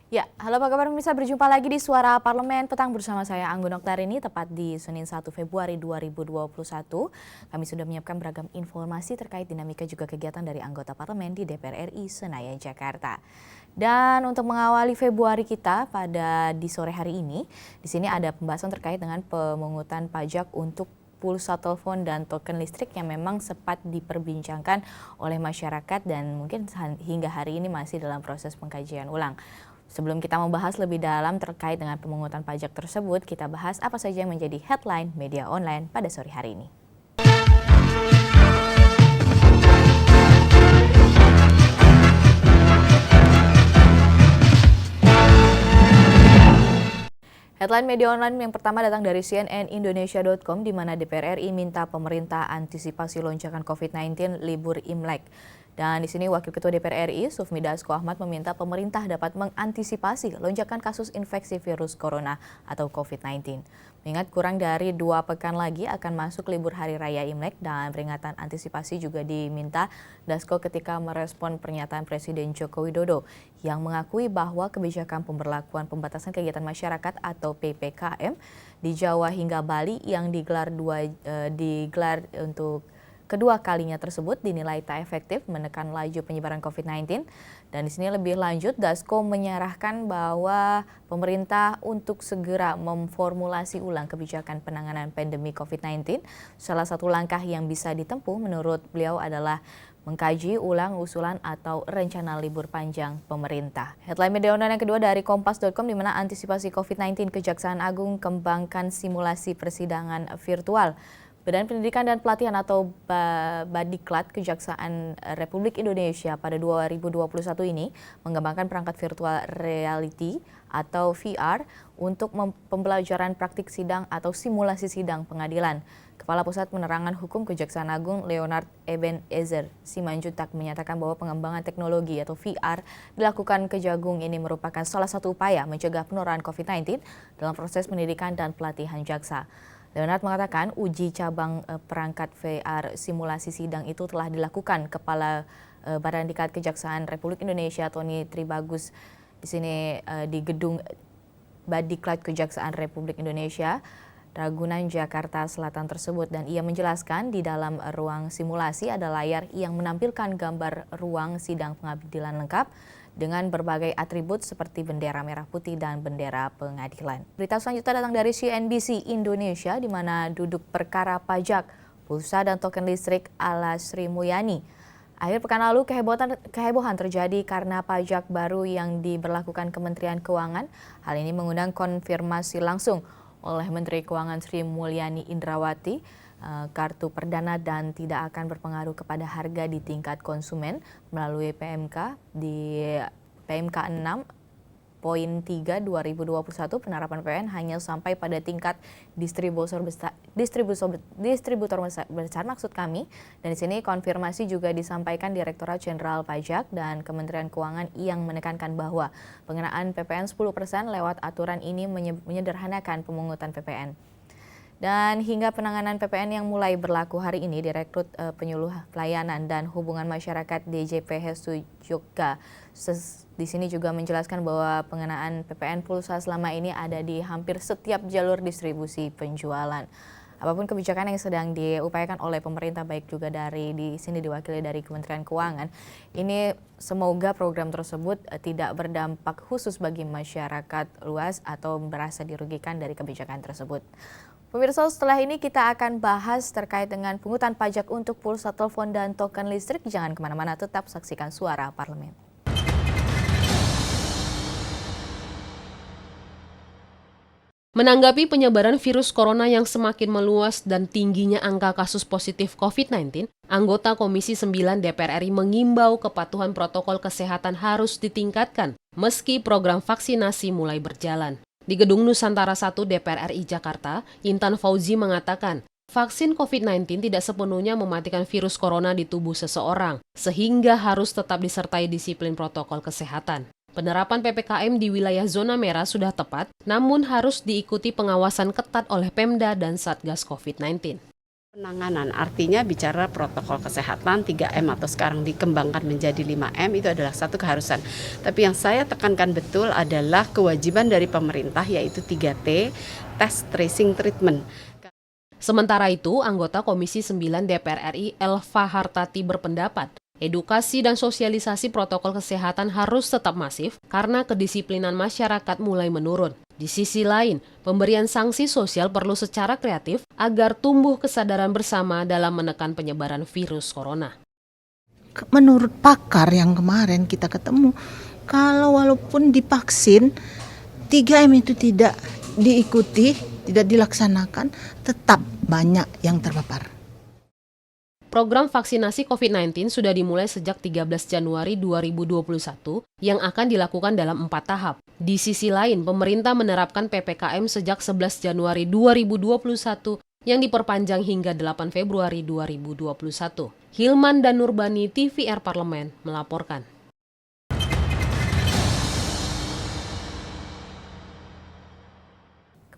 Ya, halo apa kabar pemirsa, berjumpa lagi di Suara Parlemen Petang bersama saya Anggun Oktarini tepat di Senin 1 Februari 2021. Kami sudah menyiapkan beragam informasi terkait dinamika juga kegiatan dari anggota parlemen di DPR RI Senayan, Jakarta. Dan untuk mengawali Februari kita di sore hari ini, di sini ada pembahasan terkait dengan pemungutan pajak untuk pulsa telepon dan token listrik yang memang sempat diperbincangkan oleh masyarakat dan mungkin hingga hari ini masih dalam proses pengkajian ulang. Sebelum kita membahas lebih dalam terkait dengan pemungutan pajak tersebut, kita bahas apa saja yang menjadi headline media online pada sore hari ini. Headline media online yang pertama datang dari cnnindonesia.com di mana DPR RI minta pemerintah antisipasi lonjakan COVID-19 libur Imlek. Dan di sini Wakil Ketua DPR RI, Sufmi Dasko Ahmad meminta pemerintah dapat mengantisipasi lonjakan kasus infeksi virus corona atau COVID-19. Mengingat kurang dari 2 pekan lagi akan masuk libur Hari Raya Imlek dan peringatan antisipasi juga diminta Dasko ketika merespon pernyataan Presiden Joko Widodo yang mengakui bahwa kebijakan pemberlakuan pembatasan kegiatan masyarakat atau PPKM di Jawa hingga Bali yang digelar untuk kedua kalinya tersebut dinilai tak efektif menekan laju penyebaran COVID-19. Dan di sini lebih lanjut, Dasko menyerahkan bahwa pemerintah untuk segera memformulasi ulang kebijakan penanganan pandemi COVID-19. Salah satu langkah yang bisa ditempuh menurut beliau adalah mengkaji ulang usulan atau rencana libur panjang pemerintah. Headline media online yang kedua dari Kompas.com di mana antisipasi COVID-19 Kejaksaan Agung kembangkan simulasi persidangan virtual. Badan Pendidikan dan Pelatihan atau Badiklat Kejaksaan Republik Indonesia pada 2021 ini mengembangkan perangkat virtual reality atau VR untuk pembelajaran praktik sidang atau simulasi sidang pengadilan. Kepala Pusat Penerangan Hukum Kejaksaan Agung Leonard Ebenezer Simanjuntak menyatakan bahwa pengembangan teknologi atau VR dilakukan Kejagung ini merupakan salah satu upaya mencegah penularan COVID-19 dalam proses pendidikan dan pelatihan jaksa. Leonard mengatakan uji cabang perangkat VR simulasi sidang itu telah dilakukan Kepala Badan Diklat Kejaksaan Republik Indonesia Tony Tribagus di sini di gedung Badiklat Kejaksaan Republik Indonesia Ragunan, Jakarta Selatan tersebut, dan ia menjelaskan di dalam ruang simulasi ada layar yang menampilkan gambar ruang sidang pengadilan lengkap dengan berbagai atribut seperti bendera merah putih dan bendera pengadilan. Berita selanjutnya datang dari CNBC Indonesia di mana duduk perkara pajak, pulsa dan token listrik ala Sri Mulyani. Akhir pekan lalu kehebohan terjadi karena pajak baru yang diberlakukan Kementerian Keuangan. Hal ini mengundang konfirmasi langsung oleh Menteri Keuangan Sri Mulyani Indrawati. Kartu perdana dan tidak akan berpengaruh kepada harga di tingkat konsumen melalui PMK di PMK 6.3 2021 penerapan PPN hanya sampai pada tingkat distributor besar maksud kami. Dan di sini konfirmasi juga disampaikan Direktorat Jenderal Pajak dan Kementerian Keuangan yang menekankan bahwa pengenaan PPN 10% lewat aturan ini menyederhanakan pemungutan PPN. Dan hingga penanganan PPN yang mulai berlaku hari ini, Direktur Penyuluh Pelayanan dan Hubungan Masyarakat DJP Hestu Jogja di sini juga menjelaskan bahwa pengenaan PPN pulsa selama ini ada di hampir setiap jalur distribusi penjualan. Apapun kebijakan yang sedang diupayakan oleh pemerintah, baik juga di sini diwakili dari Kementerian Keuangan, ini semoga program tersebut tidak berdampak khusus bagi masyarakat luas atau merasa dirugikan dari kebijakan tersebut. Pemirsa, setelah ini kita akan bahas terkait dengan pungutan pajak untuk pulsa telepon dan token listrik. Jangan kemana-mana, tetap saksikan Suara Parlemen. Menanggapi penyebaran virus corona yang semakin meluas dan tingginya angka kasus positif COVID-19, anggota Komisi 9 DPR RI mengimbau kepatuhan protokol kesehatan harus ditingkatkan meski program vaksinasi mulai berjalan. Di Gedung Nusantara 1 DPR RI Jakarta, Intan Fauzi mengatakan, vaksin COVID-19 tidak sepenuhnya mematikan virus corona di tubuh seseorang, sehingga harus tetap disertai disiplin protokol kesehatan. Penerapan PPKM di wilayah zona merah sudah tepat, namun harus diikuti pengawasan ketat oleh Pemda dan Satgas COVID-19. Penanganan artinya bicara protokol kesehatan 3M atau sekarang dikembangkan menjadi 5M itu adalah satu keharusan. Tapi yang saya tekankan betul adalah kewajiban dari pemerintah yaitu 3T, test, tracing, treatment. Sementara itu, anggota Komisi 9 DPR RI Elva Hartati berpendapat, edukasi dan sosialisasi protokol kesehatan harus tetap masif karena kedisiplinan masyarakat mulai menurun. Di sisi lain, pemberian sanksi sosial perlu secara kreatif agar tumbuh kesadaran bersama dalam menekan penyebaran virus corona. Menurut pakar yang kemarin kita ketemu, kalau walaupun divaksin, 3M itu tidak diikuti, tidak dilaksanakan, tetap banyak yang terpapar. Program vaksinasi COVID-19 sudah dimulai sejak 13 Januari 2021 yang akan dilakukan dalam 4 tahap. Di sisi lain, pemerintah menerapkan PPKM sejak 11 Januari 2021 yang diperpanjang hingga 8 Februari 2021. Hilman dan Nurbani, TVR Parlemen, melaporkan.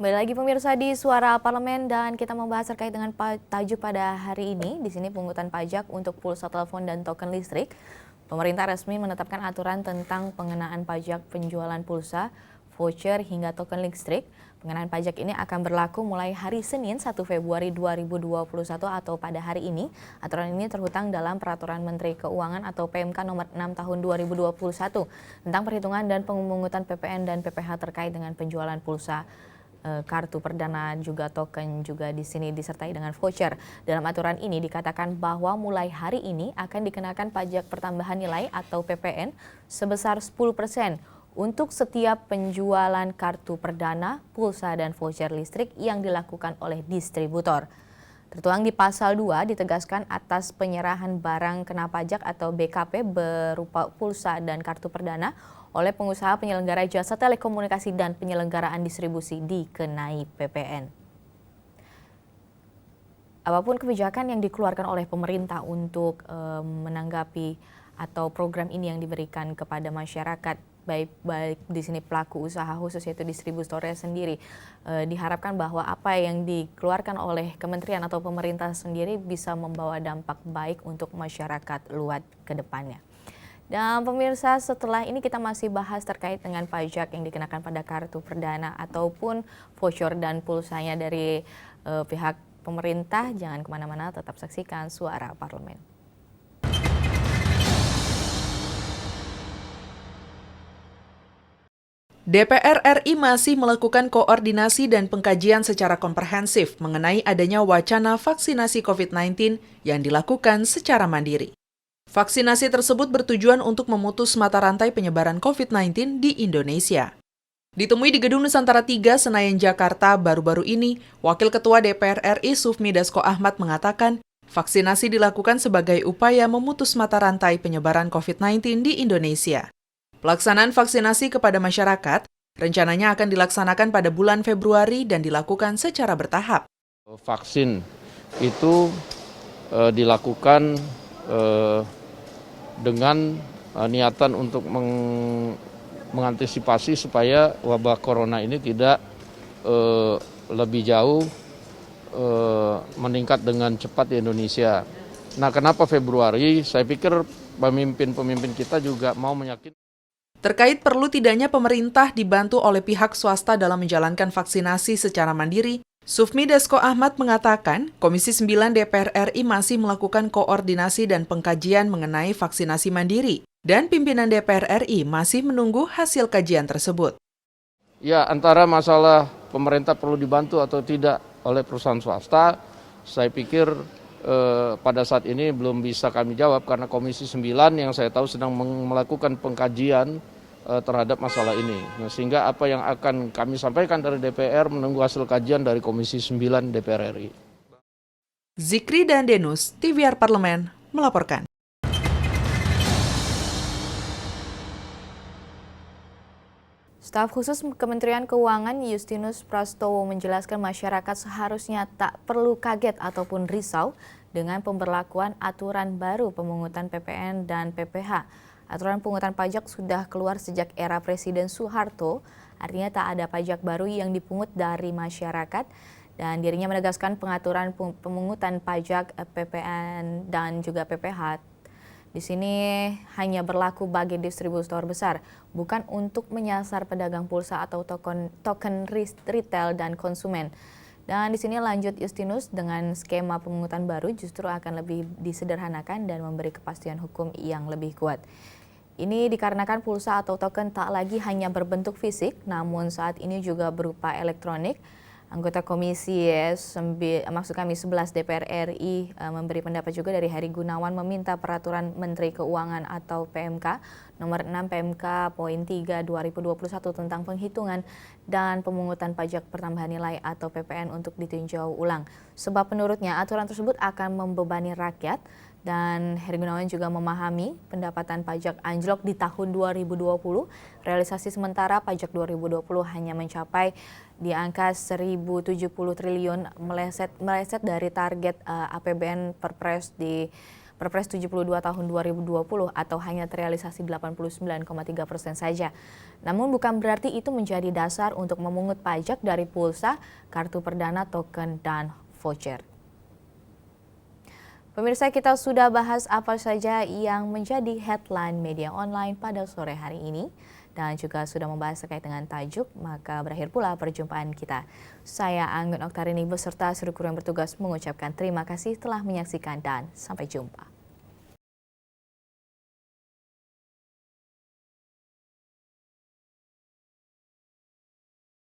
Kembali lagi pemirsa di Suara Parlemen dan kita membahas terkait dengan tajuk pada hari ini. Di sini pungutan pajak untuk pulsa telepon dan token listrik. Pemerintah resmi menetapkan aturan tentang pengenaan pajak penjualan pulsa, voucher hingga token listrik. Pengenaan pajak ini akan berlaku mulai hari Senin 1 Februari 2021 atau pada hari ini. Aturan ini terhutang dalam Peraturan Menteri Keuangan atau PMK nomor 6 tahun 2021 tentang perhitungan dan pemungutan PPN dan PPh terkait dengan penjualan pulsa, kartu perdana juga token juga di sini disertai dengan voucher. Dalam aturan ini dikatakan bahwa mulai hari ini akan dikenakan pajak pertambahan nilai atau PPN sebesar 10% untuk setiap penjualan kartu perdana, pulsa dan voucher listrik yang dilakukan oleh distributor. Tertuang di pasal 2 ditegaskan atas penyerahan barang kena pajak atau BKP berupa pulsa dan kartu perdana oleh pengusaha penyelenggara jasa telekomunikasi dan penyelenggaraan distribusi dikenai PPN. Apapun kebijakan yang dikeluarkan oleh pemerintah untuk menanggapi atau program ini yang diberikan kepada masyarakat, baik di sini pelaku usaha khusus yaitu distributornya sendiri, diharapkan bahwa apa yang dikeluarkan oleh kementerian atau pemerintah sendiri bisa membawa dampak baik untuk masyarakat luas ke depannya. Dan pemirsa, setelah ini kita masih bahas terkait dengan pajak yang dikenakan pada kartu perdana ataupun voucher dan pulsanya dari pihak pemerintah. Jangan kemana-mana, tetap saksikan Suara Parlemen. DPR RI masih melakukan koordinasi dan pengkajian secara komprehensif mengenai adanya wacana vaksinasi COVID-19 yang dilakukan secara mandiri. Vaksinasi tersebut bertujuan untuk memutus mata rantai penyebaran COVID-19 di Indonesia. Ditemui di Gedung Nusantara 3, Senayan, Jakarta, baru-baru ini, Wakil Ketua DPR RI Sufmi Dasko Ahmad mengatakan, vaksinasi dilakukan sebagai upaya memutus mata rantai penyebaran COVID-19 di Indonesia. Pelaksanaan vaksinasi kepada masyarakat rencananya akan dilaksanakan pada bulan Februari dan dilakukan secara bertahap. Vaksin itu dilakukan dengan niatan untuk mengantisipasi supaya wabah corona ini tidak lebih jauh meningkat dengan cepat di Indonesia. Nah, kenapa Februari? Saya pikir pemimpin-pemimpin kita juga mau meyakinkan. Terkait perlu tidaknya pemerintah dibantu oleh pihak swasta dalam menjalankan vaksinasi secara mandiri, Sufmi Dasko Ahmad mengatakan Komisi 9 DPR RI masih melakukan koordinasi dan pengkajian mengenai vaksinasi mandiri, dan pimpinan DPR RI masih menunggu hasil kajian tersebut. Ya, antara masalah pemerintah perlu dibantu atau tidak oleh perusahaan swasta, saya pikir pada saat ini belum bisa kami jawab karena Komisi 9 yang saya tahu sedang melakukan pengkajian terhadap masalah ini. Nah, sehingga apa yang akan kami sampaikan dari DPR menunggu hasil kajian dari Komisi 9 DPR RI. Zikri dan Denus, TVR Parlemen, melaporkan. Staf khusus Kementerian Keuangan Justinus Prastowo menjelaskan masyarakat seharusnya tak perlu kaget ataupun risau dengan pemberlakuan aturan baru pemungutan PPN dan PPh. Aturan pungutan pajak sudah keluar sejak era Presiden Soeharto, artinya tak ada pajak baru yang dipungut dari masyarakat Dan dirinya menegaskan pengaturan pemungutan pajak PPN dan juga PPH di sini hanya berlaku bagi distributor besar, bukan untuk menyasar pedagang pulsa atau token retail dan konsumen. Dan di sini lanjut Justinus, dengan skema pemungutan baru justru akan lebih disederhanakan dan memberi kepastian hukum yang lebih kuat. Ini dikarenakan pulsa atau token tak lagi hanya berbentuk fisik, namun saat ini juga berupa elektronik. Anggota Komisi 11 DPR RI memberi pendapat juga dari Heri Gunawan meminta Peraturan Menteri Keuangan atau PMK nomor 6 PMK poin 3 2021 tentang penghitungan dan pemungutan pajak pertambahan nilai atau PPN untuk ditinjau ulang. Sebab menurutnya aturan tersebut akan membebani rakyat. Dan Heri Gunawan juga memahami pendapatan pajak anjlok di tahun 2020. Realisasi sementara pajak 2020 hanya mencapai di angka 1.070 triliun, meleset dari target APBN Perpres 72 tahun 2020 atau hanya terrealisasi 89,3% saja. Namun bukan berarti itu menjadi dasar untuk memungut pajak dari pulsa, kartu perdana, token, dan voucher. Pemirsa, kita sudah bahas apa saja yang menjadi headline media online pada sore hari ini dan juga sudah membahas terkait dengan tajuk, maka berakhir pula perjumpaan kita. Saya Anggun Oktarini beserta seluruh kru yang bertugas mengucapkan terima kasih telah menyaksikan dan sampai jumpa.